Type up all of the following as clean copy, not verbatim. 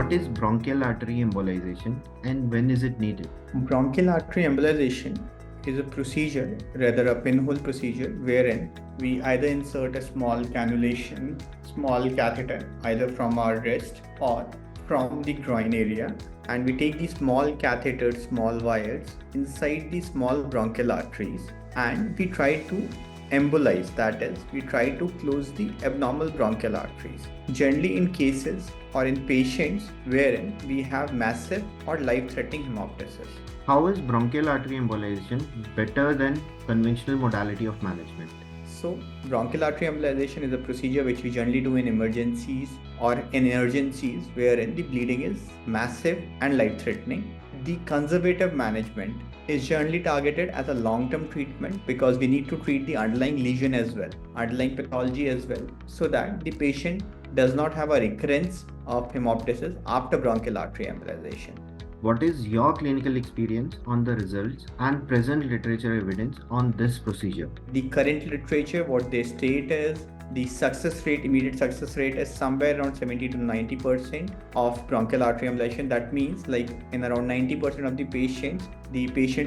What is bronchial artery embolization and when is it needed? Bronchial artery embolization is a procedure, rather a pinhole procedure, wherein we either insert a small cannulation, small catheter, either from our wrist or from the groin area, and we take these small catheters, small wires inside the small bronchial arteries, and we try to embolize, that is, we try to close the abnormal bronchial arteries. Generally in cases or in patients wherein we have massive or life-threatening hemoptysis. How is bronchial artery embolization better than conventional modality of management? So, bronchial artery embolization is a procedure which we generally do in emergencies or in urgencies wherein the bleeding is massive and life-threatening. The conservative management is generally targeted as a long-term treatment because we need to treat the underlying lesion as well, underlying pathology as well, so that the patient does not have a recurrence of hemoptysis after bronchial artery embolization. What is your clinical experience on the results and present literature evidence on this procedure? The current literature, what they state is the success rate, immediate success rate is somewhere around 70 to 90% of bronchial artery embolization. That means like in around 90% of the patients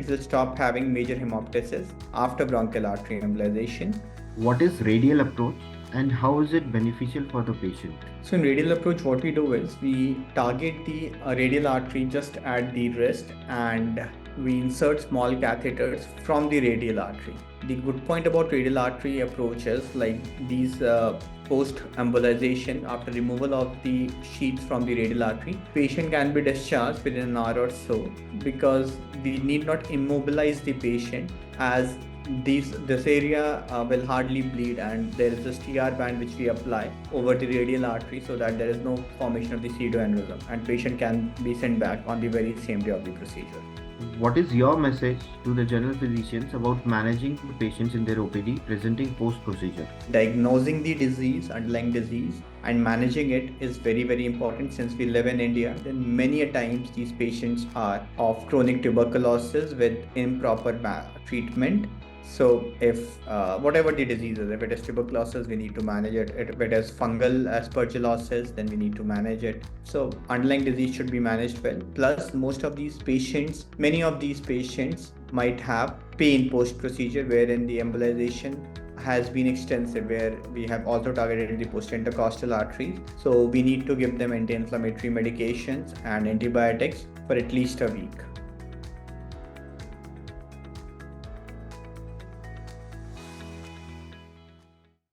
will stop having major hemoptysis after bronchial artery embolization. What is radial approach and how is it beneficial for the patient? So in radial approach, what we do is we target the radial artery just at the wrist and we insert small catheters from the radial artery. The good point about radial artery approach is like these post-embolization, after removal of the sheets from the radial artery, patient can be discharged within an hour or so because we need not immobilize the patient as this area will hardly bleed, and there is a TR band which we apply over the radial artery so that there is no formation of the pseudoaneurysm and patient can be sent back on the very same day of the procedure. What is your message to the general physicians about managing the patients in their OPD presenting post-procedure? Diagnosing the disease, underlying disease, and managing it is very, very important. Since we live in India, then many a times these patients are of chronic tuberculosis with improper treatment. So if whatever the disease is, if it is tuberculosis, we need to manage it. If it is fungal aspergillosis, then we need to manage it. So underlying disease should be managed well. Plus, many of these patients might have pain post-procedure wherein the embolization has been extensive, where we have also targeted the post-intercostal arteries. So we need to give them anti-inflammatory medications and antibiotics for at least a week.